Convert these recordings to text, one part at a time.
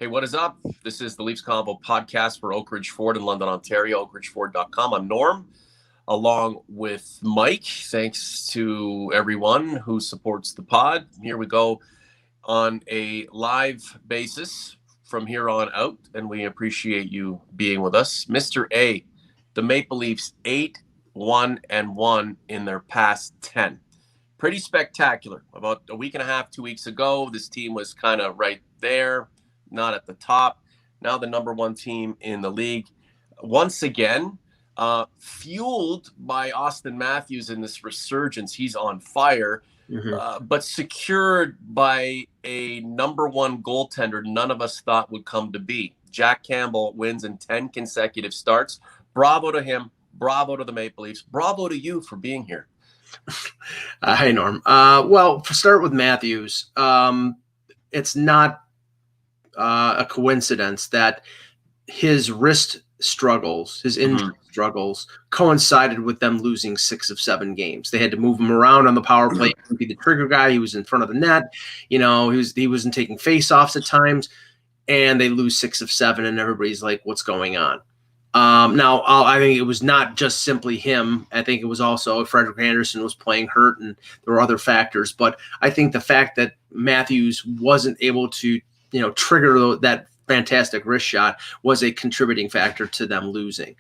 Hey, what is up? This is the Leafs Convo podcast for Oak Ridge Ford in London, Ontario, oakridgeford.com. I'm Norm, along with Mike. Thanks to everyone who supports the pod. Here we go on a live basis from here on out, and we appreciate you being with us. Mr. A, the Maple Leafs 8-1-1 in their past 10. Pretty spectacular. About a week and a half, 2 weeks ago, this team was kind of right there, not at the top. Now the number one team in the league. Once again, fueled by Austin Matthews in this resurgence. He's on fire, but secured by a number one goaltender none of us thought would come to be. Jack Campbell wins in 10 consecutive starts. Bravo to him. Bravo to the Maple Leafs. Bravo to you for being here. Hi, Norm. Well, to start with Matthews, it's not a coincidence that his wrist struggles, his injury struggles, coincided with them losing 6 of 7 games. They had to move him around on the power play. He couldn't be the trigger guy. He was in front of the net. You know, he wasn't taking face-offs at times, and they lose 6 of 7, and everybody's like, what's going on? Now, I think it was not just simply him. I think it was also Frederik Andersen was playing hurt, and there were other factors. But I think the fact that Matthews wasn't able to, trigger that fantastic wrist shot was a contributing factor to them losing.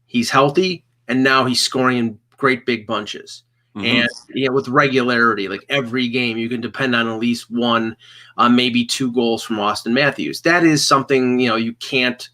He's healthy, and now he's scoring in great big bunches. And with regularity, like every game, you can depend on at least one, maybe 2 goals from Austin Matthews. That is something you can't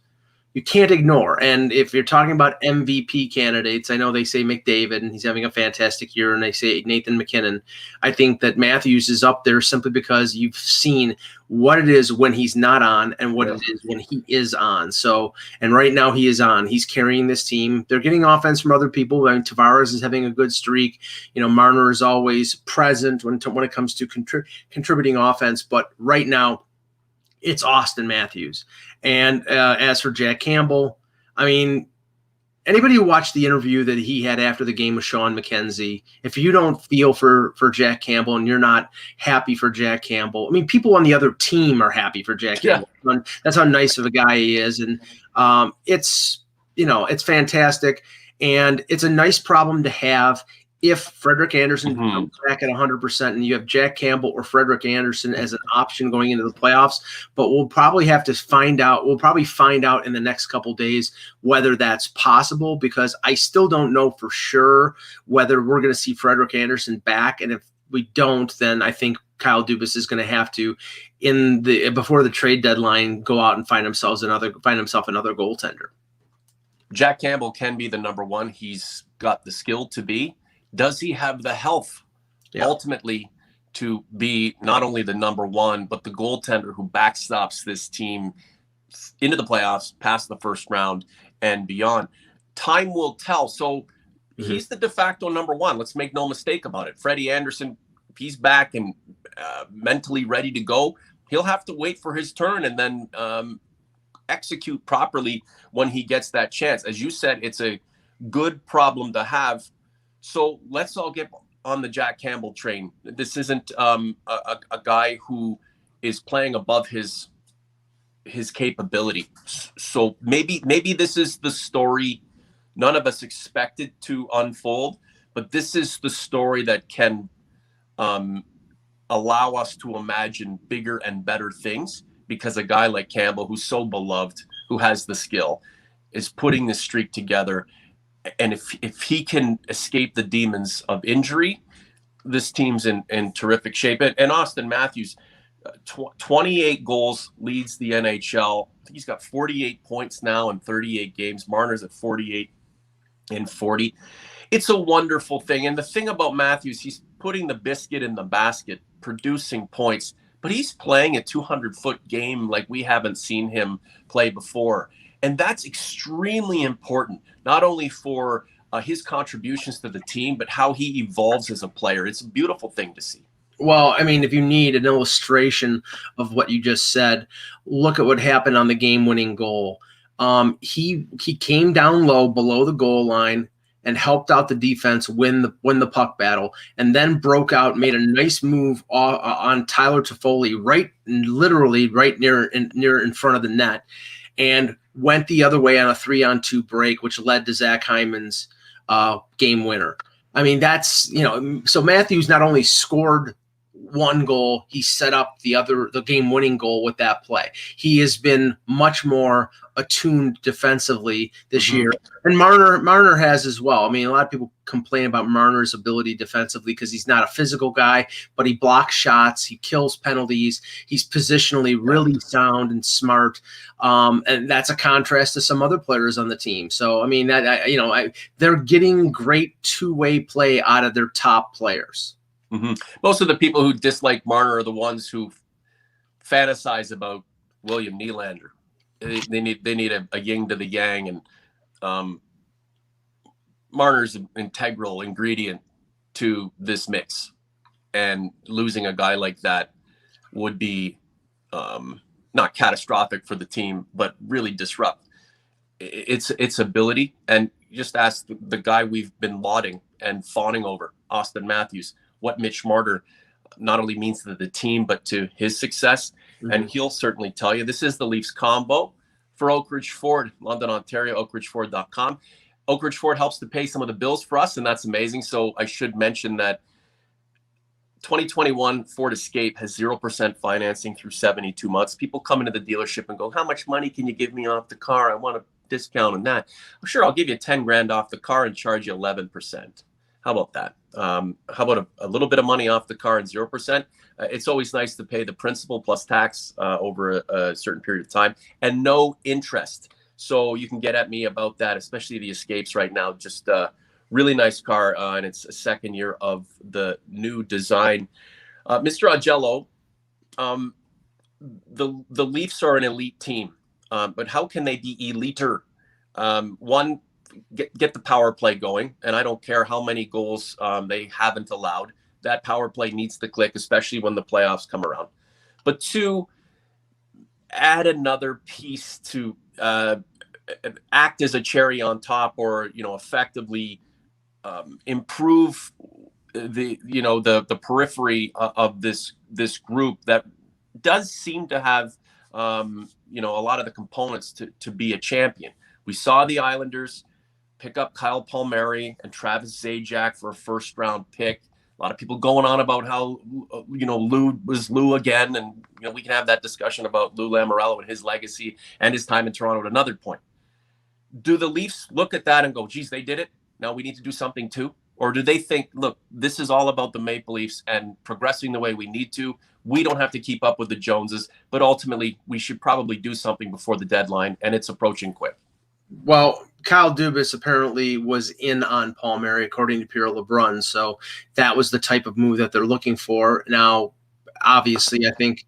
ignore. And if you're talking about MVP candidates, I know they say McDavid, and he's having a fantastic year, and they say Nathan McKinnon. I think that Matthews is up there simply because you've seen what it is when he's not on and what it is when he is on. So, and right now he is on. He's carrying this team. They're getting offense from other people. I mean, Tavares is having a good streak. Marner is always present when it comes to contributing offense. But right now, it's Austin Matthews. And as for Jack Campbell, I mean, anybody who watched the interview that he had after the game with Sean McKenzie, if you don't feel for Jack Campbell and you're not happy for Jack Campbell, I mean, people on the other team are happy for Jack Campbell. That's how nice of a guy he is. And it's fantastic. And it's a nice problem to have if Frederik Andersen comes back at 100% and you have Jack Campbell or Frederik Andersen as an option going into the playoffs. But we'll probably have to find out. We'll probably find out in the next couple days whether that's possible, because I still don't know for sure whether we're going to see Frederik Andersen back. And if we don't, then I think Kyle Dubas is going to have to, before the trade deadline, go out and find himself another goaltender. Jack Campbell can be the number one. He's got the skill to be. Does he have the health ultimately to be not only the number one, but the goaltender who backstops this team into the playoffs, past the first round and beyond? Time will tell. So he's the de facto number one. Let's make no mistake about it. Freddie Andersen, if he's back and mentally ready to go, he'll have to wait for his turn and then execute properly when he gets that chance. As you said, it's a good problem to have. So let's all get on the Jack Campbell train. This isn't a guy who is playing above his capability. So maybe this is the story none of us expected to unfold, but this is the story that can allow us to imagine bigger and better things, because a guy like Campbell, who's so beloved, who has the skill, is putting this streak together. And if he can escape the demons of injury, this team's in terrific shape. And Austin Matthews, 28 goals, leads the NHL. I think he's got 48 points now in 38 games. Marner's at 48 in 40. It's a wonderful thing. And the thing about Matthews, he's putting the biscuit in the basket, producing points, but he's playing a 200-foot game like we haven't seen him play before. And that's extremely important, not only for his contributions to the team, but how he evolves as a player. It's a beautiful thing to see. Well, I mean, if you need an illustration of what you just said, look at what happened on the game-winning goal. He came down low below the goal line, and helped out the defense win the puck battle, and then broke out, made a nice move on Tyler Toffoli, literally right near in front of the net, and went the other way on a 3-on-2 break, which led to Zach Hyman's game winner. I mean, that's, so Matthews not only scored one goal, he set up the game-winning goal with that play. He has been much more attuned defensively this year, and Marner has as well. I mean, a lot of people complain about Marner's ability defensively because he's not a physical guy, but he blocks shots, he kills penalties, he's positionally really sound and smart, and that's a contrast to some other players on the team. So, I mean, they're getting great two-way play out of their top players. Most of the people who dislike Marner are the ones who fantasize about William Nylander. They need a yin to the yang, and Marner's an integral ingredient to this mix. And losing a guy like that would be not catastrophic for the team, but really disrupt its ability. And just ask the guy we've been lauding and fawning over, Austin Matthews, what Mitch Marner not only means to the team, but to his success. And he'll certainly tell you. This is the Leafs Convo for Oak Ridge Ford, London, Ontario, oakridgeford.com. Oak Ridge Ford helps to pay some of the bills for us, and that's amazing. So I should mention that 2021 Ford Escape has 0% financing through 72 months. People come into the dealership and go, how much money can you give me off the car? I want a discount on that. Well, sure, I'll give you 10 grand off the car and charge you 11%. How about that? How about a little bit of money off the car and 0%? It's always nice to pay the principal plus tax over a certain period of time and no interest. So you can get at me about that, especially the Escapes right now. Just a really nice car, and it's a second year of the new design. Mr. Augello, the Leafs are an elite team, but how can they be eliter? One, get the power play going, and I don't care how many goals they haven't allowed. That power play needs to click, especially when the playoffs come around. But two, add another piece to act as a cherry on top, or effectively improve the periphery of this group that does seem to have a lot of the components to be a champion. We saw the Islanders pick up Kyle Palmieri and Travis Zajac for a first-round pick. A lot of people going on about how, Lou was Lou again. And, we can have that discussion about Lou Lamoriello and his legacy and his time in Toronto at another point. Do the Leafs look at that and go, geez, they did it, now we need to do something too? Or do they think, look, this is all about the Maple Leafs and progressing the way we need to. We don't have to keep up with the Joneses, but ultimately we should probably do something before the deadline, and it's approaching quick. Well, Kyle Dubas apparently was in on Palmieri, according to Pierre LeBrun. So that was the type of move that they're looking for. Now, obviously, I think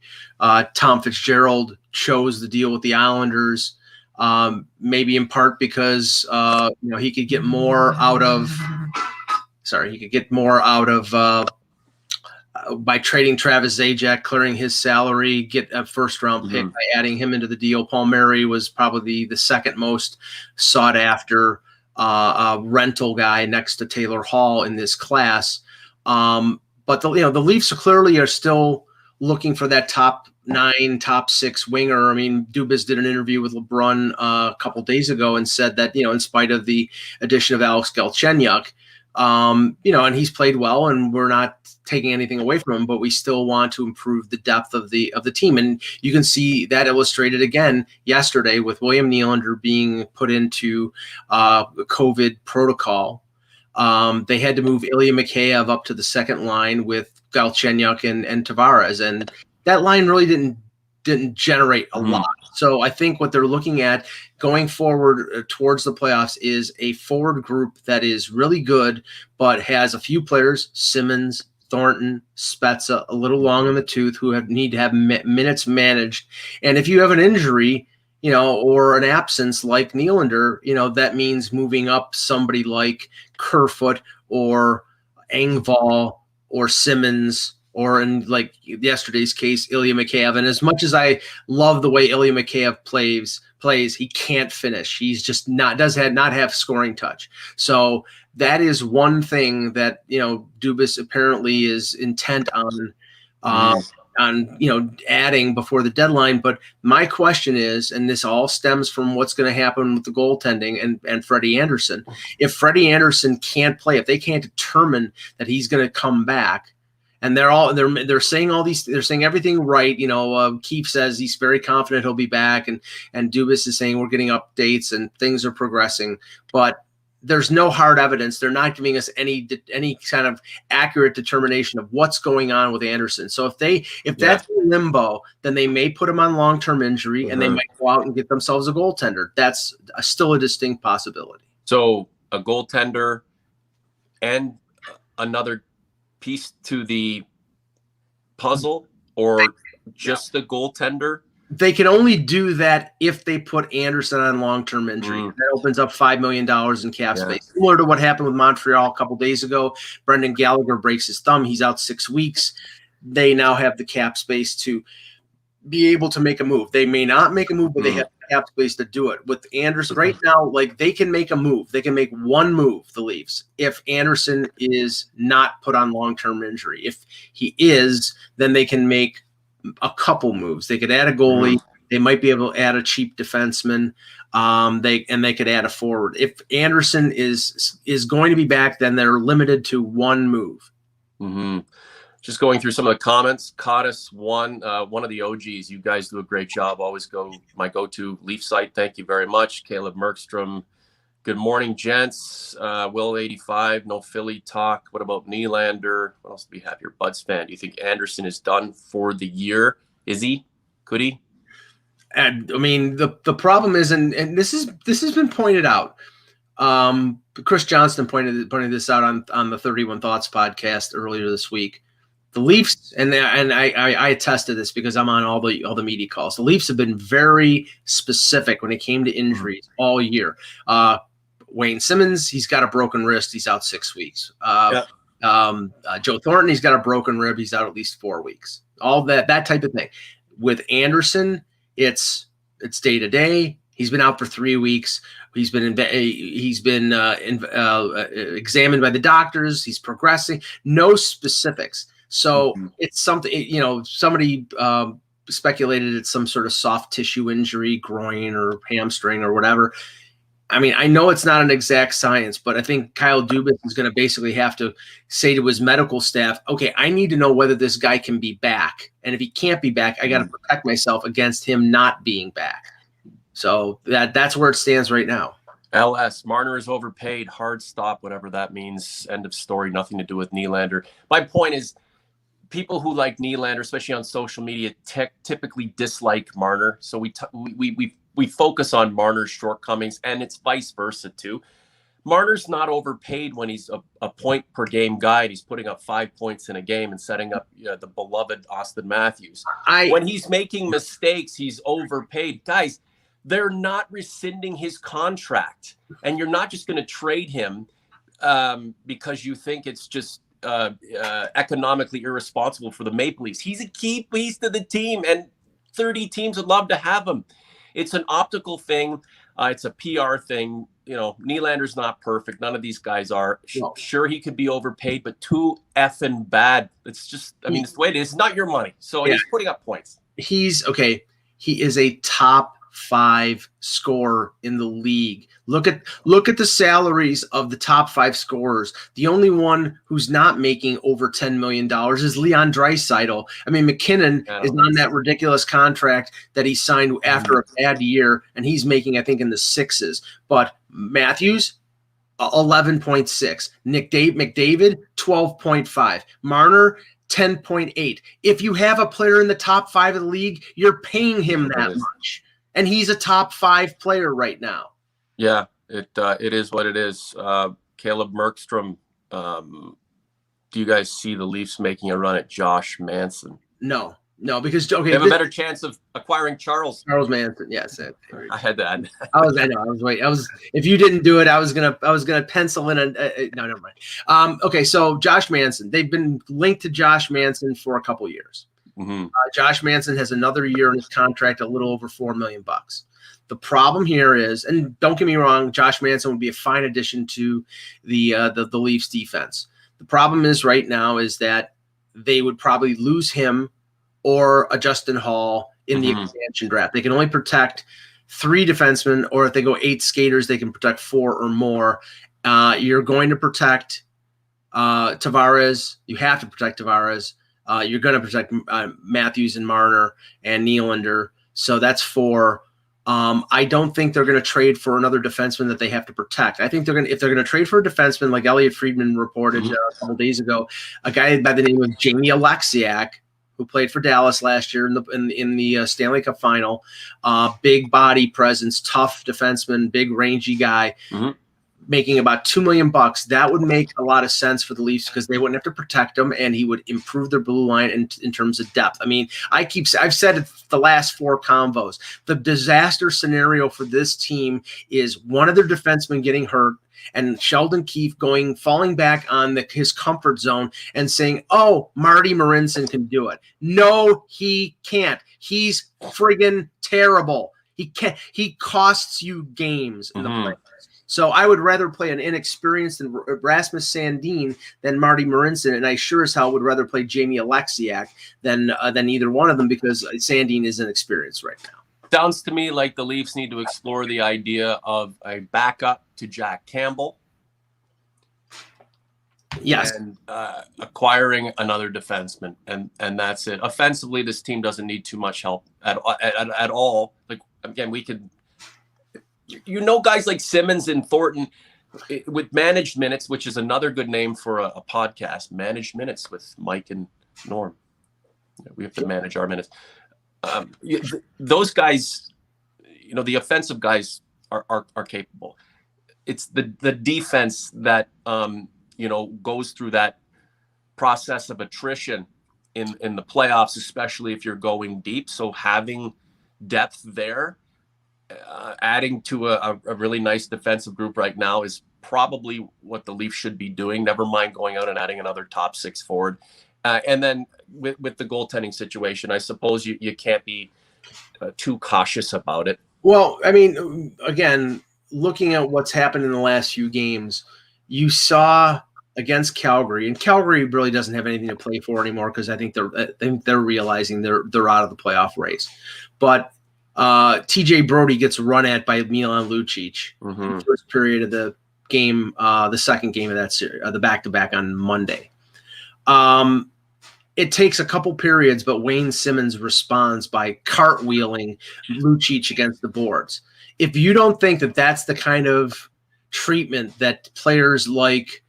Tom Fitzgerald chose the deal with the Islanders, maybe in part because he could get more out of. By trading Travis Zajac, clearing his salary, get a first-round pick by adding him into the deal. Palmieri was probably the second most sought-after rental guy next to Taylor Hall in this class. But the Leafs are still looking for that top 9, top 6 winger. I mean, Dubas did an interview with LeBrun a couple days ago and said that in spite of the addition of Alex Galchenyuk, and he's played well, and we're not taking anything away from him, but we still want to improve the depth of the team. And you can see that illustrated again yesterday with William Nylander being put into COVID protocol. They had to move Ilya Mikheyev up to the second line with Galchenyuk and Tavares, and that line really didn't generate a lot. So I think what they're looking at going forward towards the playoffs is a forward group that is really good, but has a few players, Simmons, Thornton, Spezza, a little long in the tooth, who need to have minutes managed. And if you have an injury, or an absence like Nylander, that means moving up somebody like Kerfoot or Engvall or Simmons or in like yesterday's case, Ilya Mikheyev. And as much as I love the way Ilya Mikheyev plays, he can't finish. He's just not have scoring touch. So that is one thing that, Dubas apparently is intent on, adding before the deadline. But my question is, and this all stems from what's going to happen with the goaltending and Freddie Andersen. If Freddie Andersen can't play, if they can't determine that he's going to come back, and they're saying they're saying everything right. Keefe says he's very confident he'll be back, and Dubas is saying we're getting updates and things are progressing, but there's no hard evidence. They're not giving us any kind of accurate determination of what's going on with Andersen. So if that's in limbo, then they may put him on long-term injury, and they might go out and get themselves a goaltender. That's still a distinct possibility. So a goaltender and another piece to the puzzle, or just the goaltender? They can only do that if they put Andersen on long-term injury. That opens up $5 million in cap space. Similar to what happened with Montreal a couple days ago. Brendan Gallagher breaks his thumb. He's out 6 weeks. They now have the cap space to be able to make a move. They may not make a move, but they have the cap space to do it. With Andersen right now, they can make a move. They can make one move, the Leafs, if Andersen is not put on long-term injury. If he is, then they can make a couple moves. They could add a goalie. They might be able to add a cheap defenseman. They could add a forward. If Andersen is going to be back, then they're limited to one move. Just going through some of the comments. Cottis, one of the OGs. You guys do a great job. Always my go-to Leaf site. Thank you very much. Caleb Merkstrom. Good morning, gents. Will 85. No Philly talk. What about Nylander? What else do we have here? Buds fan. Do you think Andersen is done for the year? Is he? Could he? And I mean, the problem is, and this has been pointed out. Chris Johnston pointed this out on the 31 Thoughts podcast earlier this week. The Leafs, and I attest to this because I'm on all the media calls. The Leafs have been very specific when it came to injuries all year. Wayne Simmons, he's got a broken wrist. He's out 6 weeks. Joe Thornton, he's got a broken rib. He's out at least 4 weeks. All that type of thing. With Andersen, it's day to day. He's been out for 3 weeks. He's been examined by the doctors. He's progressing. No specifics. So it's something, somebody speculated it's some sort of soft tissue injury, groin or hamstring or whatever. I mean, I know it's not an exact science, but I think Kyle Dubas is going to basically have to say to his medical staff, okay, I need to know whether this guy can be back. And if he can't be back, I got to protect myself against him not being back. So that's where it stands right now. LS, Marner is overpaid. Hard stop, whatever that means. End of story. Nothing to do with Nylander. My point is, people who like Nylander, especially on social media, typically dislike Marner. So we focus on Marner's shortcomings, and it's vice versa too. Marner's not overpaid when he's a point per game guy. He's putting up 5 points in a game and setting up the beloved Austin Matthews. When he's making mistakes, he's overpaid. Guys, they're not rescinding his contract, and you're not just going to trade him because you think it's just economically irresponsible for the Maple Leafs. He's a key piece to the team, and 30 teams would love to have him. It's an optical thing. It's a PR thing. Nylander's not perfect. None of these guys are. Sure, he could be overpaid, but too effing bad. It's just, it's the way it is. It's not your money. So he's putting up points. He's okay. He is a top 5 scorer in the league. Look at the salaries of the top 5 scorers. The only one who's not making over $10 million is Leon Draisaitl. I mean, McKinnon is on that ridiculous contract that he signed after a bad year, and he's making, I think, in the 6s. But Matthews, 11.6. McDavid, 12.5. Marner, 10.8. If you have a player in the top 5 of the league, you're paying him that much. And he's a top 5 player right now. Yeah, it is what it is. Caleb Merkstrom, do you guys see the Leafs making a run at Josh Manson? No, No, because they have a better chance of acquiring Charles Manson. Yes, I had that. I know. I was waiting. If you didn't do it, I was gonna pencil in no, never mind. Okay, so Josh Manson. They've been linked to Josh Manson for a couple years. Mm-hmm. Josh Manson has another year in his contract, a little over $4 million. The problem here is, and don't get me wrong, Josh Manson would be a fine addition to the Leafs defense. The problem is right now is that they would probably lose him or a Justin Hall in the expansion draft. They can only protect 3 defensemen, or if they go 8 skaters, they can protect 4 or more. You're going to protect Tavares. You have to protect Tavares. You're going to protect Matthews and Marner and Nylander. So that's 4. I don't think they're going to trade for another defenseman that they have to protect. I think if they're going to trade for a defenseman, like Elliot Friedman reported a couple days ago, a guy by the name of Jamie Alexiak, who played for Dallas last year in the Stanley Cup final, big body presence, tough defenseman, big rangy guy, making about $2 million. That would make a lot of sense for the Leafs because they wouldn't have to protect him, and he would improve their blue line in terms of depth. I mean, I've said it the last 4 convos. The disaster scenario for this team is one of their defensemen getting hurt, and Sheldon Keefe falling back on his comfort zone and saying, "Oh, Marty Marinson can do it." No, he can't. He's friggin' terrible. He can't. He costs you games in the playoffs. So I would rather play an inexperienced Rasmus Sandin than Marty Marinson, and I sure as hell would rather play Jamie Alexiak than either one of them because Sandin is inexperienced right now. Sounds to me like the Leafs need to explore the idea of a backup to Jack Campbell. Yes. And acquiring another defenseman, and that's it. Offensively, this team doesn't need too much help at all. Like, again, we could, guys like Simmons and Thornton with managed minutes, which is another good name for a podcast, managed minutes with Mike and Norm. We have to manage our minutes. Those guys, the offensive guys are capable. It's the defense that goes through that process of attrition in the playoffs, especially if you're going deep. So having depth there, adding to a really nice defensive group right now is probably what the Leafs should be doing. Never mind going out and adding another top 6 forward. And then with the goaltending situation, I suppose you can't be too cautious about it. Well, I mean, again, looking at what's happened in the last few games, you saw against Calgary, and Calgary really doesn't have anything to play for anymore because I think they're realizing they're out of the playoff race. But TJ Brody gets run at by Milan Lucic in the first period of the game, the second game of that series, the back-to-back on Monday. It takes a couple periods, but Wayne Simmons responds by cartwheeling Lucic against the boards. If you don't think that that's the kind of treatment that players like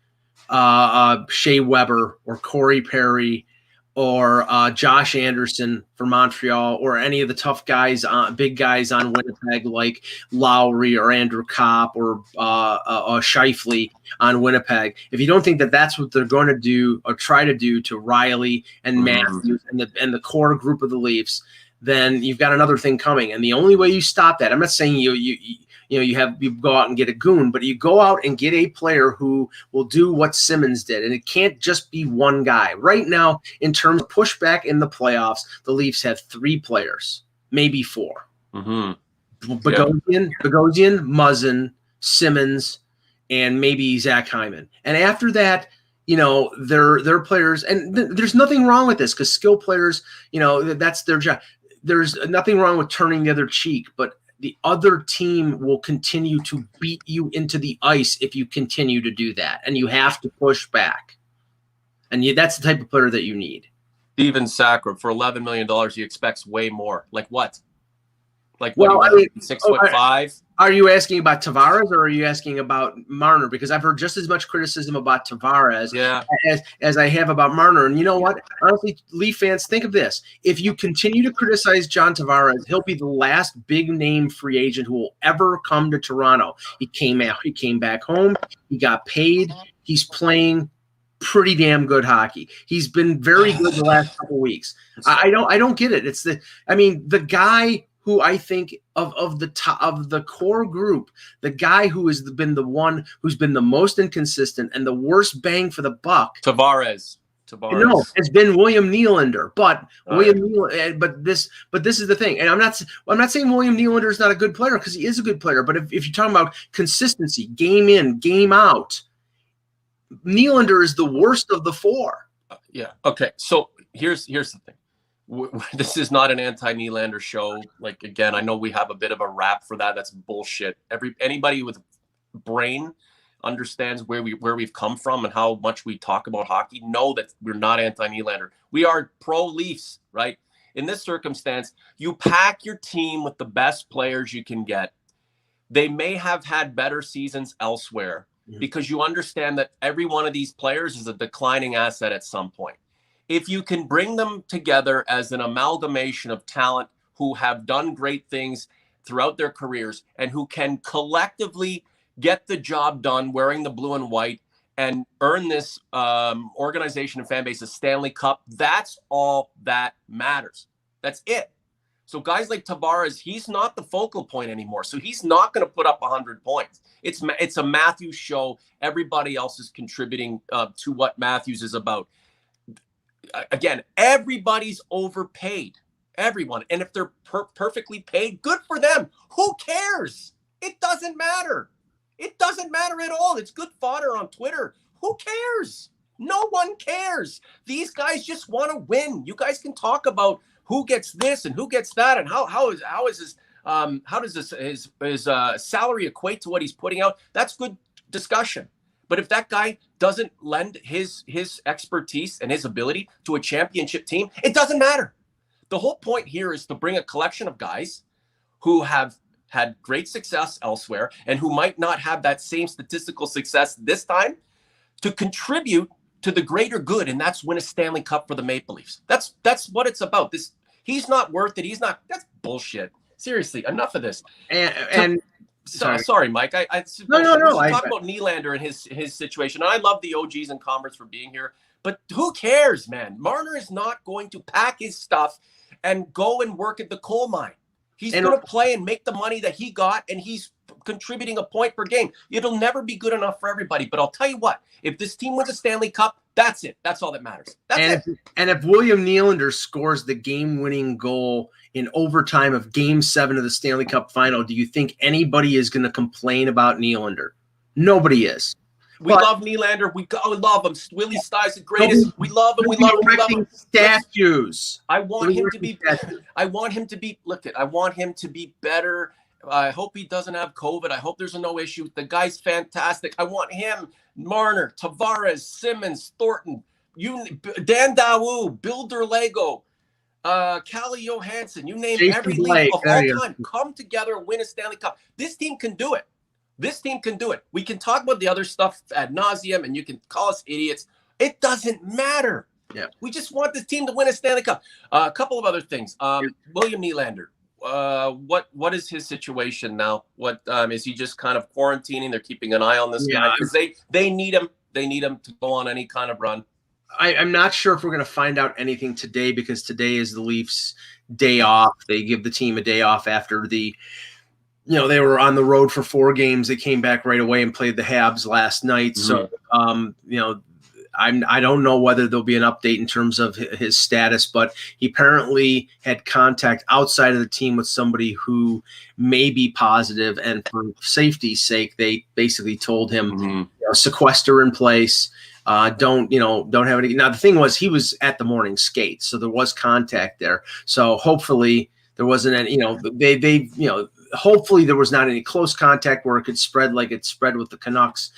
Shea Weber or Corey Perry or Josh Andersen for Montreal or any of the tough guys, big guys on Winnipeg like Lowry or Andrew Kopp or Scheifele on Winnipeg, if you don't think that that's what they're going to do or try to do to Riley and Matthews and the core group of the Leafs, then you've got another thing coming. And the only way you stop that, I'm not saying you go out and get a goon, but you go out and get a player who will do what Simmons did. And it can't just be one guy. Right now, in terms of pushback in the playoffs, the Leafs have 3 players, maybe 4. Bogosian, Muzzin, Simmons, and maybe Zach Hyman. And after that, they're players, and there's nothing wrong with this because skill players, that's their job. There's nothing wrong with turning the other cheek, but the other team will continue to beat you into the ice if you continue to do that, and you have to push back. And that's the type of player that you need. Steven Sacre, for $11 million, he expects way more. Like what? Like, well, what, 6'5"? Are you asking about Tavares or are you asking about Marner? Because I've heard just as much criticism about Tavares as I have about Marner. And you know what? Honestly, Leaf fans, think of this. If you continue to criticize John Tavares, he'll be the last big-name free agent who will ever come to Toronto. He came back home. He got paid. He's playing pretty damn good hockey. He's been very good the last couple weeks. I don't get it. It's the guy who I think of the top of the core group, the guy who has been the one who's been the most inconsistent and the worst bang for the buck. Tavares. No, it's been William Nylander, but this is the thing, and I'm not saying William Nylander is not a good player, because he is a good player. But if you're talking about consistency, game in, game out, Nylander is the worst of the four. Yeah. Okay. So here's the thing. This is not an anti-Nylander show. Like, again, I know we have a bit of a rap for that. That's bullshit. Anybody with brain understands where we've come from and how much we talk about hockey, know that we're not anti-Nylander. We are pro-Leafs, right? In this circumstance, you pack your team with the best players you can get. They may have had better seasons elsewhere, because you understand that every one of these players is a declining asset at some point. If you can bring them together as an amalgamation of talent who have done great things throughout their careers and who can collectively get the job done wearing the blue and white and earn this organization and fan base a Stanley Cup, that's all that matters. That's it. So guys like Tavares, he's not the focal point anymore. So he's not going to put up 100 points. It's a Matthews show. Everybody else is contributing to what Matthews is about. Again, everybody's overpaid. Everyone. And if they're perfectly paid, good for them. Who cares? It doesn't matter. It doesn't matter at all. It's good fodder on Twitter. Who cares? No one cares. These guys just want to win. You guys can talk about who gets this and who gets that, and how does his salary equate to what he's putting out? That's good discussion. But if that guy doesn't lend his expertise and his ability to a championship team, it doesn't matter. The whole point here is to bring a collection of guys who have had great success elsewhere and who might not have that same statistical success this time to contribute to the greater good, and that's win a Stanley Cup for the Maple Leafs. That's what it's about. He's not worth it. That's bullshit. Seriously, enough of this. And sorry, Mike. No. Talk about Nylander and his situation. And I love the OGs and Commerce for being here, but who cares, man? Marner is not going to pack his stuff and go and work at the coal mine. He's going to play and make the money that he got, and he's contributing a point per game. It'll never be good enough for everybody. But I'll tell you what, if this team wins a Stanley Cup, that's it. That's all that matters. And if William Nylander scores the game-winning goal in overtime of Game 7 of the Stanley Cup Final, do you think anybody is going to complain about Nylander? Nobody is. We love Nylander. We love him. Willie Stye's the greatest. We love him. We love him. We love him. Statues. I want him to be. I want him to be. Look, I want him to be better. I hope he doesn't have COVID. I hope there's no issue. The guy's fantastic. I want him, Marner, Tavares, Simmons, Thornton, Dan Dawu, Bill Derlego, Calle Johansson. You name Jason every Blake, league of all time. Come together and win a Stanley Cup. This team can do it. This team can do it. We can talk about the other stuff ad nauseum, and you can call us idiots. It doesn't matter. Yeah. We just want this team to win a Stanley Cup. A couple of other things. William Nylander. What is his situation now? What is he just kind of quarantining? They're keeping an eye on this guy because they need him. They need him to go on any kind of run. I'm not sure if we're going to find out anything today, because today is the Leafs' day off. They give the team a day off after they were on the road for 4 games. They came back right away and played the Habs last night. So, I don't know whether there'll be an update in terms of his status, but he apparently had contact outside of the team with somebody who may be positive, and for safety's sake, they basically told him, sequester in place. Don't have any. Now, the thing was, he was at the morning skate, so there was contact there. So hopefully there wasn't any, hopefully there was not any close contact where it could spread like it spread with the Canucks,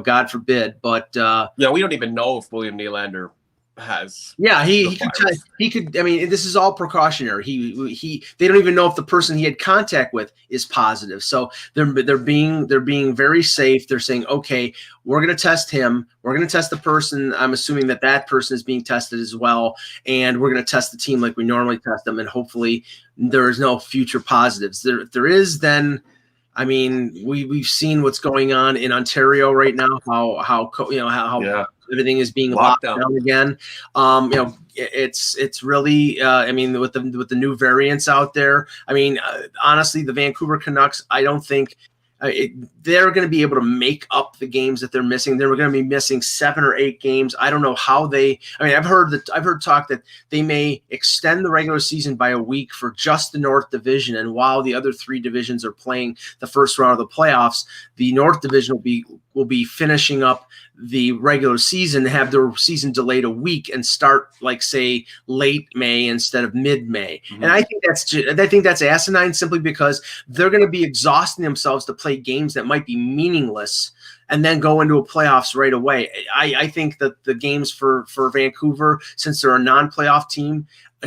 God forbid. But we don't even know if William Nylander has. Yeah, he could. I mean, this is all precautionary. They don't even know if the person he had contact with is positive. So they're being very safe. They're saying, okay, we're going to test him. We're going to test the person. I'm assuming that person is being tested as well, and we're going to test the team like we normally test them, and hopefully there is no future positives. There is then. I mean, we've seen what's going on in Ontario right now. How everything is being locked down again. It's really I mean, with the new variants out there, I mean, honestly, the Vancouver Canucks, I don't think they're going to be able to make up the games that they're missing. They're going to be missing 7 or 8 games. I don't know how I mean, I've heard talk that they may extend the regular season by a week for just the North Division, and while the other 3 divisions are playing the first round of the playoffs, the North Division will be finishing up the regular season, have their season delayed a week and start, like, say, late May instead of mid-May. Mm-hmm. And I think that's asinine, simply because they're going to be exhausting themselves to play games that might be meaningless and then go into a playoffs right away. I think that the games for Vancouver, since they're a non-playoff team,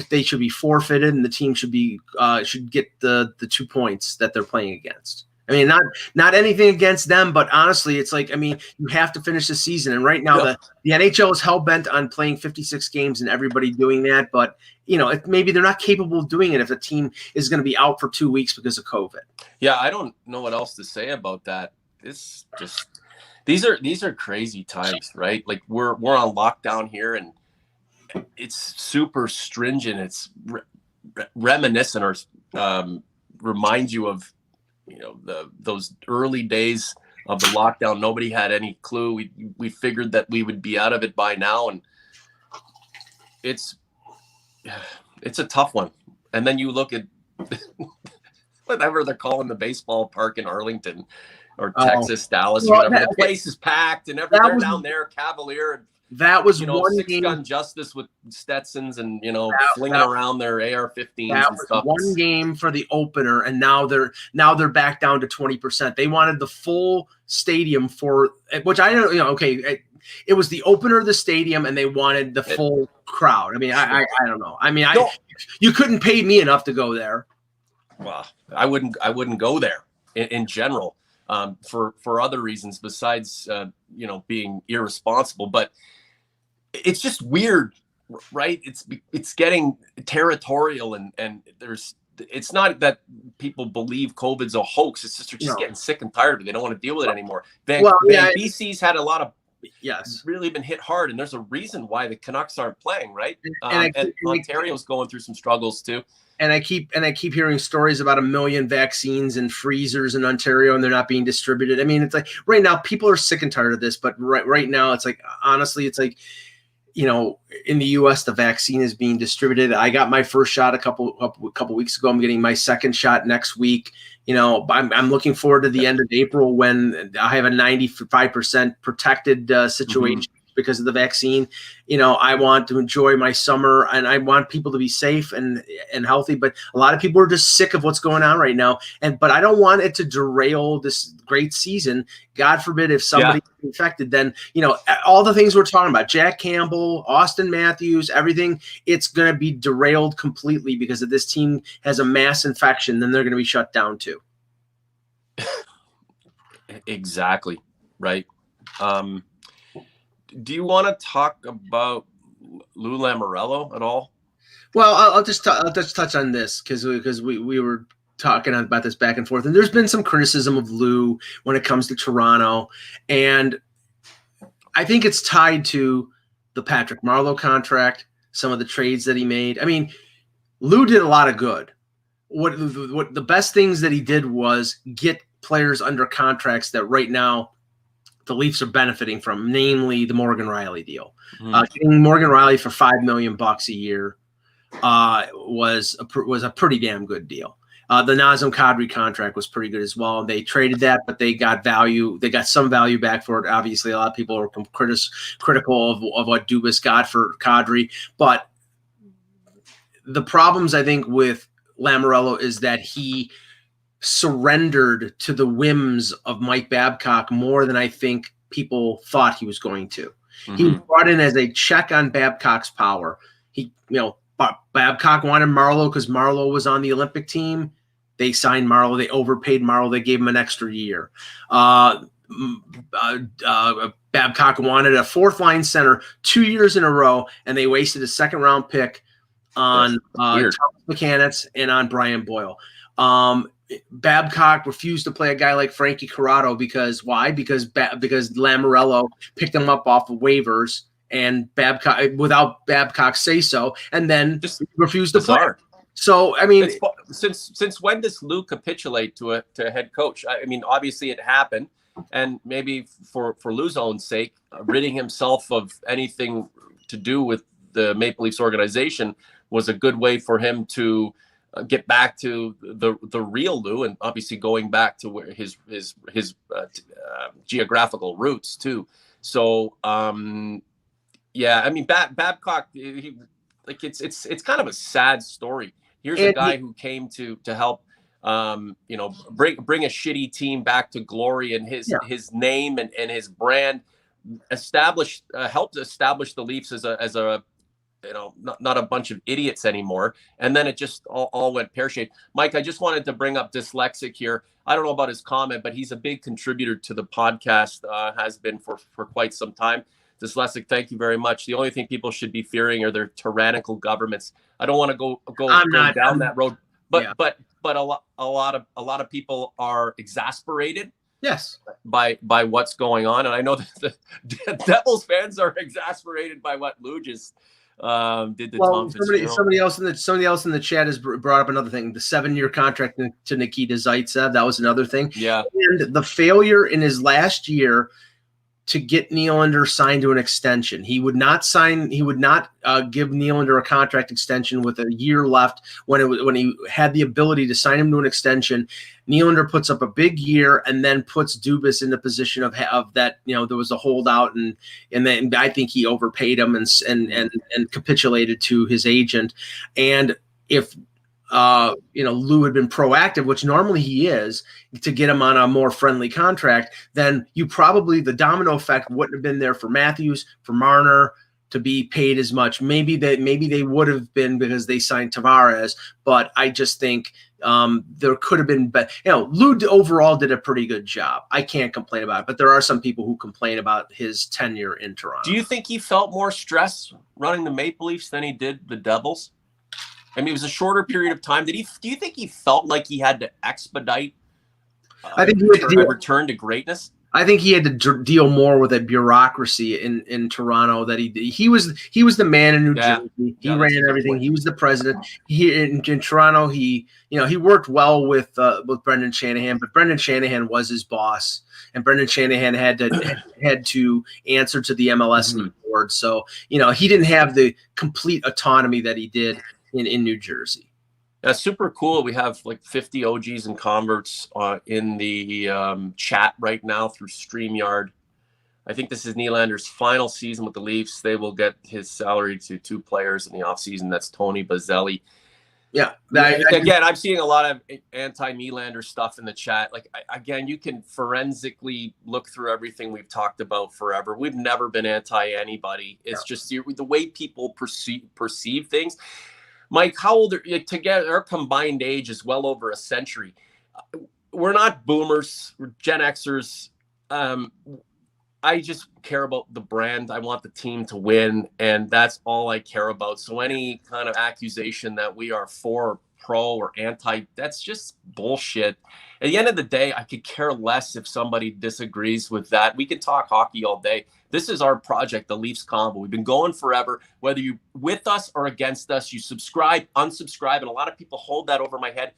they should be forfeited, and the team should get the 2 points that they're playing against. I mean, not anything against them, but honestly, it's like, I mean, you have to finish the season. And right now, the NHL is hell-bent on playing 56 games and everybody doing that. But, maybe they're not capable of doing it if a team is going to be out for 2 weeks because of COVID. Yeah, I don't know what else to say about that. It's just these are crazy times, right? Like, we're on lockdown here, and it's super stringent. It's reminiscent or reminds you of those early days of the lockdown. Nobody had any clue. We figured that we would be out of it by now, and it's a tough one. And then you look at whatever they're calling the baseball park in Arlington or Texas, Dallas, or whatever. The place is packed, and they're down there, Cavalier. That was one six-gun justice with Stetsons and flinging around their AR-15s and stuff. One game for the opener, and now they're back down to 20%. They wanted the full stadium for which I don't okay. It was the opener of the stadium, and they wanted the full crowd. I mean, I don't know. I mean, you couldn't pay me enough to go there. Well, I wouldn't go there in general for other reasons besides being irresponsible, but. It's just weird, right? It's getting territorial, and it's not that people believe COVID's a hoax. It's just they're just getting sick and tired. They don't want to deal with it anymore. BC's had a lot of really been hit hard, and there's a reason why the Canucks aren't playing, right? And Ontario's going through some struggles too. And I keep hearing stories about 1 million vaccines and freezers in Ontario, and they're not being distributed. I mean, it's like right now people are sick and tired of this, but right now it's like, honestly, it's like, in the U.S., the vaccine is being distributed. I got my first shot a couple weeks ago. I'm getting my second shot next week. I'm looking forward to the end of April when I have a 95% protected situation. Mm-hmm. Because of the vaccine. I want to enjoy my summer, and I want people to be safe and healthy. But a lot of people are just sick of what's going on right now. But I don't want it to derail this great season. God forbid if somebody's infected, then, all the things we're talking about, Jack Campbell, Austin Matthews, everything, it's going to be derailed completely because if this team has a mass infection, then they're going to be shut down too. Exactly. Right. Do you want to talk about Lou Lamoriello at all? Well, I'll just touch on this because we were talking about this back and forth, and there's been some criticism of Lou when it comes to Toronto, and I think it's tied to the Patrick Marleau contract, some of the trades that he made. I mean, Lou did a lot of good. What the best things that he did was get players under contracts that right now the Leafs are benefiting from, namely the Morgan Rielly deal. Getting Morgan Rielly for $5 million a year was a pretty damn good deal. The Nazem Kadri contract was pretty good as well. They traded that, but they got value. They got some value back for it. Obviously, a lot of people are critical of what Dubas got for Kadri. But the problems, I think, with Lamoriello is that he surrendered to the whims of Mike Babcock more than I think people thought he was going to. Mm-hmm. He was brought in as a check on Babcock's power. Babcock wanted Marleau because Marleau was on the Olympic team. They signed Marleau. They overpaid Marleau. They gave him an extra year. Babcock wanted a fourth line center 2 years in a row, and they wasted a second round pick on Thomas McCannitz and on Brian Boyle. Babcock refused to play a guy like Frankie Corrado because why? Because Lamoriello picked him up off of waivers and Babcock without Babcock say so, and then Just refused to play. bizarre. So I mean, since when does Lou capitulate to a head coach? I mean, obviously it happened, and maybe for Lou's own sake, ridding himself of anything to do with the Maple Leafs organization was a good way for him to get back to the real Lou, and obviously going back to where his geographical roots too. So yeah, I mean Babcock, it's kind of a sad story. Here's a guy who came to help bring a shitty team back to glory, and his name and his brand helped establish the Leafs as a not a bunch of idiots anymore. And then it just all went pear-shaped. Mike, I just wanted to bring up Dyslexic here. I don't know about his comment, but he's a big contributor to the podcast, has been for quite some time. Dyslexic, thank you very much. The only thing people should be fearing are their tyrannical governments. I don't want to go down that road, but a lot of people are exasperated. Yes, by what's going on, and I know that the Devils fans are exasperated by what Lou just did to Tom Fitzgerald. Somebody else in the chat has brought up another thing: the 7-year contract to Nikita Zaitsev. That was another thing. Yeah, and the failure in his last year to get Nylander signed to an extension. He would not give Nylander a contract extension with a year left when he had the ability to sign him to an extension. Nylander puts up a big year and then puts Dubas in the position of that. There was a holdout, and then I think he overpaid him and capitulated to his agent. And if Lou had been proactive, which normally he is, to get him on a more friendly contract, then the domino effect wouldn't have been there for Matthews, for Marner to be paid as much. Maybe they would have been because they signed Tavares, but I just think there could have been better. Lou overall did a pretty good job. I can't complain about it, but there are some people who complain about his tenure in Toronto. Do you think he felt more stress running the Maple Leafs than he did the Devils? I mean, it was a shorter period of time. Do you think he felt like he had to expedite I think he had to return to greatness? I think he had to deal more with a bureaucracy in Toronto that he was the man in New Jersey. He ran everything. He was the president. In Toronto, he worked well with Brendan Shanahan, but Brendan Shanahan was his boss, and Brendan Shanahan had to answer to the MLS board. So he didn't have the complete autonomy that he did in New Jersey. That's super cool. We have like 50 OGs and converts in the chat right now through StreamYard. I think this is Nylander's final season with the Leafs. They will get his salary to 2 players in the offseason. That's Tony Bazzelli. Yeah. Again, I'm seeing a lot of anti-Nylander stuff in the chat. Like, again, you can forensically look through everything we've talked about forever. We've never been anti-anybody. It's just the way people perceive things. Mike, how old are you together? Our combined age is well over a century. We're not boomers. We're Gen Xers. I just care about the brand. I want the team to win, and that's all I care about. So any kind of accusation that we are for, pro, or anti, that's just bullshit. At the end of the day, I could care less if somebody disagrees with that. We can talk hockey all day. This is our project, the Leafs Convo. We've been going forever. Whether you're with us or against us, you subscribe, unsubscribe, and a lot of people hold that over my head.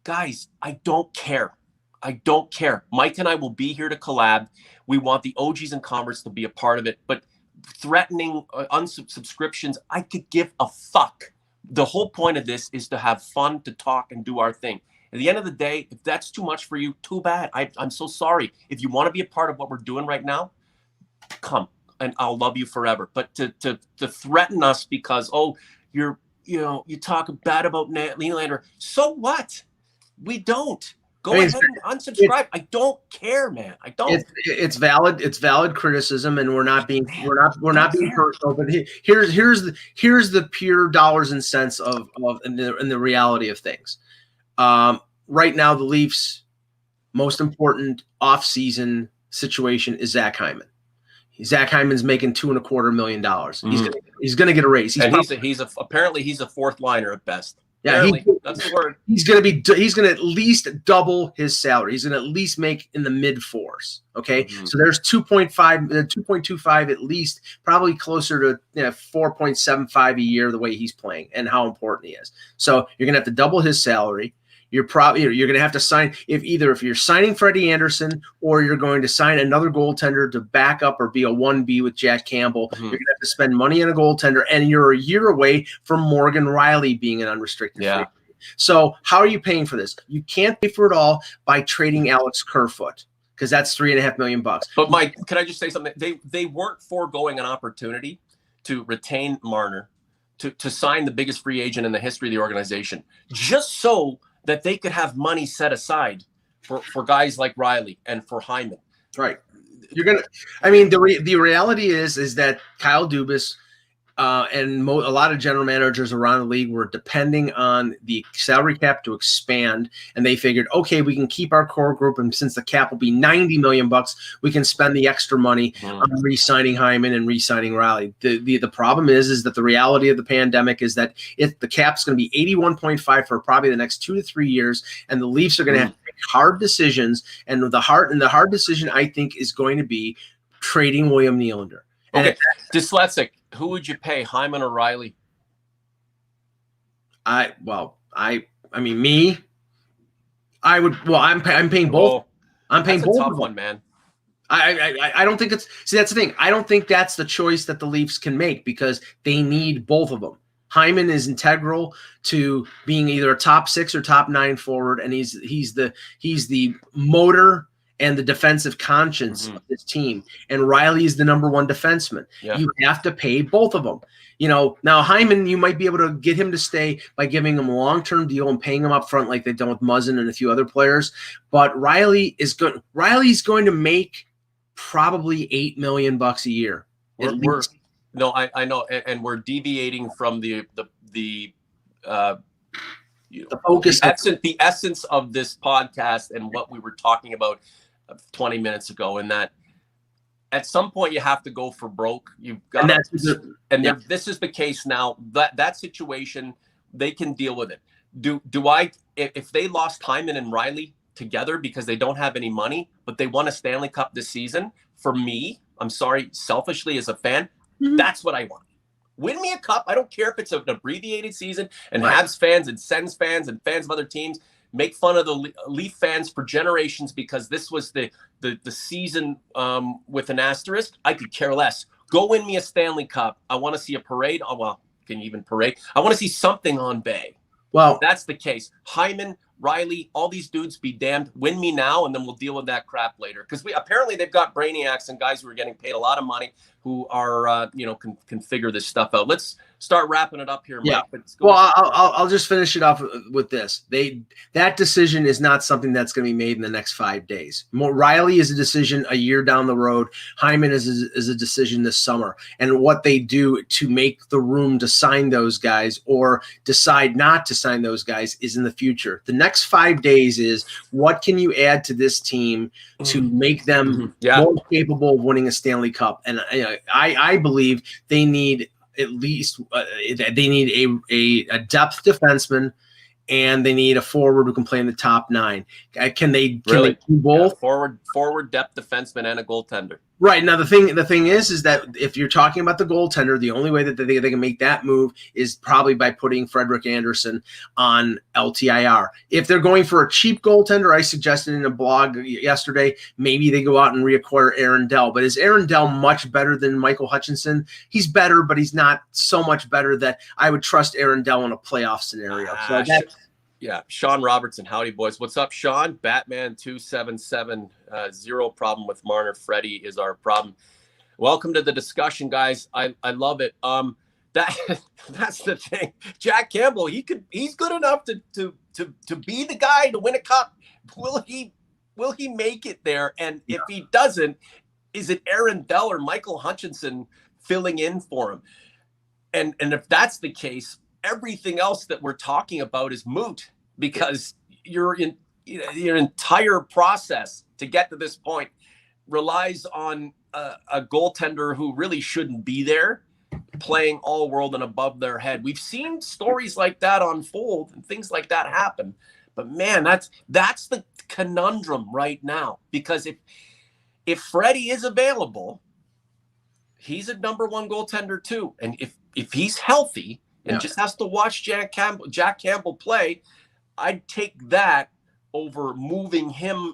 Guys, I don't care. I don't care. Mike and I will be here to collab. We want the OGs and converts to be a part of it, but threatening unsubscriptions, I could give a fuck. The whole point of this is to have fun, to talk, and do our thing. At the end of the day, if that's too much for you, too bad. I'm so sorry. If you want to be a part of what we're doing right now, come, and I'll love you forever. But to threaten us because, you talk bad about Nylander, so what? We don't. Go ahead and unsubscribe. I don't care, man. I don't. It's valid. It's valid criticism, and we're not being personal. But here's the pure dollars and cents of the reality of things. Right now, the Leafs' most important off-season situation is Zach Hyman. Zach Hyman's making $2.25 million. He's gonna get a raise. Apparently he's a fourth liner at best. Yeah, Barely. That's the word. He's going to at least double his salary. He's going to at least make in the mid fours. Okay, so there's 2.25 at least, probably closer to 4.75 a year the way he's playing and how important he is. So you're going to have to double his salary. You're going to have to sign if you're signing Freddie Andersen or you're going to sign another goaltender to back up or be a 1B with Jack Campbell. You're going to have to spend money on a goaltender, and you're a year away from Morgan Rielly being an unrestricted free agent. So how are you paying for this? You can't pay for it all by trading Alex Kerfoot, because that's $3.5 million. But Mike, can I just say something? They weren't foregoing an opportunity to retain Marner, to sign the biggest free agent in the history of the organization, just so that they could have money set aside for guys like Rielly and for Hyman. Right. The reality is that Kyle Dubas and a lot of general managers around the league were depending on the salary cap to expand, and they figured, okay, we can keep our core group, and since the cap will be $90 million, we can spend the extra money on re-signing Hyman and re-signing Rielly. The problem is that the reality of the pandemic is that the cap's going to be 81.5 for probably the next 2 to 3 years, and the Leafs are going to have to make hard decisions, and the hard decision, I think, is going to be trading William Nylander. Okay, Dyslexic, who would you pay, Hyman or Rielly? I I'm paying both. I'm paying both. That's a tough one, man. I don't think it's. See, that's the thing. I don't think that's the choice that the Leafs can make, because they need both of them. Hyman is integral to being either a top 6 or top 9 forward, and he's the motor and the defensive conscience of this team. And Rielly is the number 1 defenseman. Yeah. You have to pay both of them. Now Hyman, you might be able to get him to stay by giving him a long-term deal and paying him up front like they've done with Muzzin and a few other players. But Rielly's going to make probably $8 million a year. I know, and we're deviating from the focus, the essence of this podcast and what we were talking about 20 minutes ago, in that at some point you have to go for broke. You've got, this is the case now. That situation, they can deal with it. If they lost Hyman and Rielly together because they don't have any money, but they won a Stanley Cup this season, for me, I'm sorry, selfishly as a fan, that's what I want. Win me a cup. I don't care if it's an abbreviated season, and Habs fans and Sens fans and fans of other teams make fun of the Leaf fans for generations because this was the season with an asterisk. I could care less. Go win me a Stanley Cup. I want to see a parade. Oh, well, can you even parade? I want to see something on Bay. Well, if that's the case. Hyman, Rielly, all these dudes be damned. Win me now, and then we'll deal with that crap later. Because apparently they've got brainiacs and guys who are getting paid a lot of money who are can figure this stuff out. Let's start wrapping it up here, Mike. Yeah. Well, I'll just finish it off with this. That decision is not something that's going to be made in the next 5 days. Rielly is a decision a year down the road. Hyman is a decision this summer. And what they do to make the room to sign those guys or decide not to sign those guys is in the future. The next 5 days is, what can you add to this team to make them more capable of winning a Stanley Cup? And I believe they need at least they need a depth defenseman, and they need a forward who can play in the top 9. Can they do both? Yeah, forward depth defenseman and a goaltender. Right. Now the thing is that if you're talking about the goaltender, the only way that they can make that move is probably by putting Frederik Andersen on LTIR. If they're going for a cheap goaltender, I suggested in a blog yesterday, maybe they go out and reacquire Aaron Dell. But is Aaron Dell much better than Michael Hutchinson? He's better, but he's not so much better that I would trust Aaron Dell in a playoff scenario. Sean Robertson, howdy boys. What's up, Sean? Batman 277, zero problem with Marner. Freddie is our problem. Welcome to the discussion, guys. I love it. That's the thing. Jack Campbell, he's good enough to be the guy to win a cup. Will he make it there? And if he doesn't, is it Aaron Dell or Michael Hutchinson filling in for him? And if that's the case, everything else that we're talking about is moot, because your entire process to get to this point relies on a goaltender who really shouldn't be there. playing all world and above their head. We've seen stories like that unfold and things like that happen. But man, that's the conundrum right now, because if Freddie is available, he's a #1 goaltender too. And if he's healthy and just has to watch Jack Campbell play, I'd take that over moving him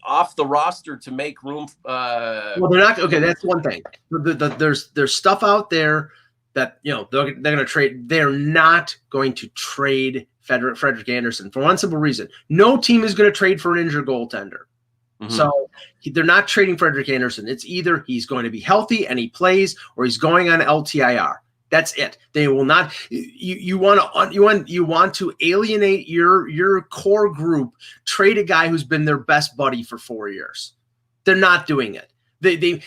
off the roster to make room. Well, they're not okay. That's one thing. There's stuff out there that they're going to trade. They're not going to trade Frederik Andersen for one simple reason: no team is going to trade for an injured goaltender. Mm-hmm. So they're not trading Frederik Andersen. It's either he's going to be healthy and he plays, or he's going on LTIR. That's it. They will not. You want to alienate your core group. Trade a guy who's been their best buddy for 4 years. They're not doing it. If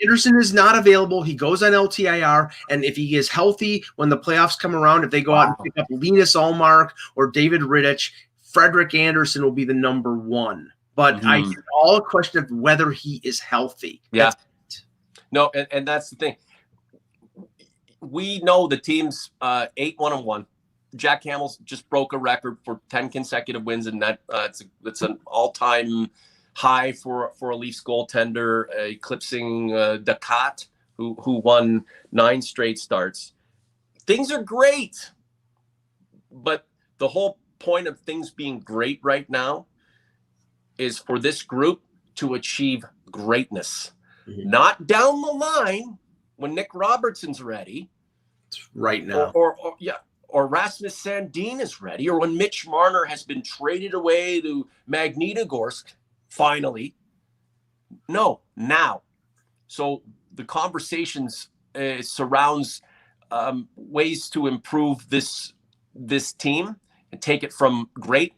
Andersen is not available, he goes on LTIR, and if he is healthy when the playoffs come around, if they go out and pick up Linus Ullmark or David Rittich, Frederik Andersen will be the #1. But it's all a question of whether he is healthy. Yeah. No, and that's the thing. We know the team's 8-1-1. Jack Campbell's just broke a record for 10 consecutive wins, and that it's an all-time high for a Leafs goaltender, eclipsing Ducat, who won 9 straight starts. Things are great, but the whole point of things being great right now is for this group to achieve greatness, not down the line when Nick Robertson's ready. It's right now. Or Rasmus Sandin is ready, or when Mitch Marner has been traded away to Magnitogorsk, finally. No, now. So the conversations surrounds ways to improve this team and take it from great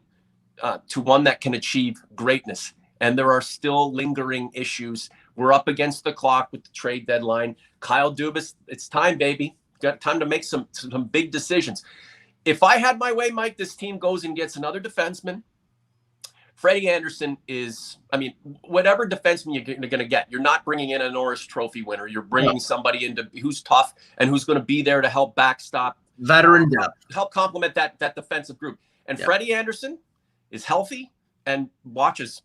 to one that can achieve greatness. And there are still lingering issues. We're up against the clock with the trade deadline. Kyle Dubas, it's time, baby. Got time to make some big decisions. If I had my way, Mike, this team goes and gets another defenseman. Freddie Andersen is, whatever defenseman you're going to get, you're not bringing in a Norris Trophy winner. You're bringing somebody into who's tough and who's going to be there to help backstop, veteran depth, help complement that defensive group. And Freddie Andersen is healthy and watches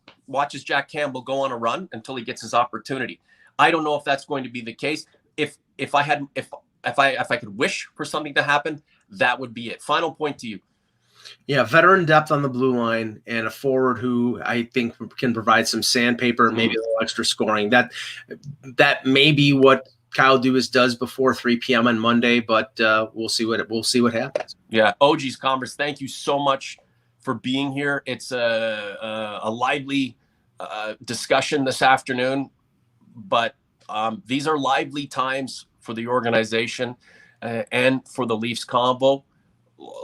Jack Campbell go on a run until he gets his opportunity. I don't know if that's going to be the case. If I could wish for something to happen, that would be it. Final point to you. Yeah, veteran depth on the blue line and a forward who I think can provide some sandpaper, maybe a little extra scoring. That may be what Kyle Dubas does before 3 p.m. on Monday, but we'll see what happens. Yeah, OG's Converse, thank you so much for being here. It's a lively discussion this afternoon, but these are lively times for the organization and for the Leafs Convo.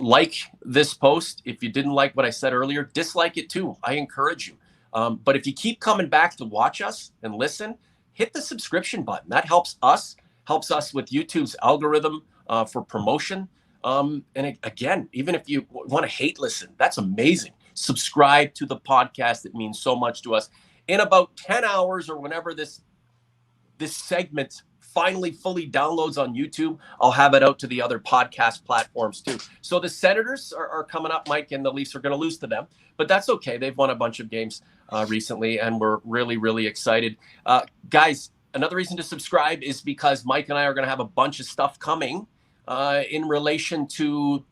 Like this post. If you didn't like what I said earlier, dislike it too. I encourage you. But if you keep coming back to watch us and listen, hit the subscription button. That helps us with YouTube's algorithm for promotion. And again, even if you want to hate listen, that's amazing. Subscribe to the podcast. It means so much to us. In about 10 hours or whenever this segment finally fully downloads on YouTube, I'll have it out to the other podcast platforms too. So the Senators are coming up, Mike, and the Leafs are going to lose to them, but that's okay. They've won a bunch of games recently, and we're really, really excited. Guys, another reason to subscribe is because Mike and I are going to have a bunch of stuff coming in relation to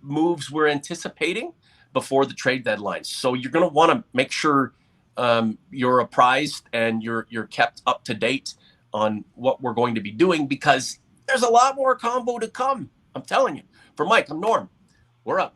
moves we're anticipating before the trade deadline. So you're going to want to make sure you're apprised and you're kept up to date on what we're going to be doing, because there's a lot more convo to come. I'm telling you. For Mike, I'm Norm. We're up.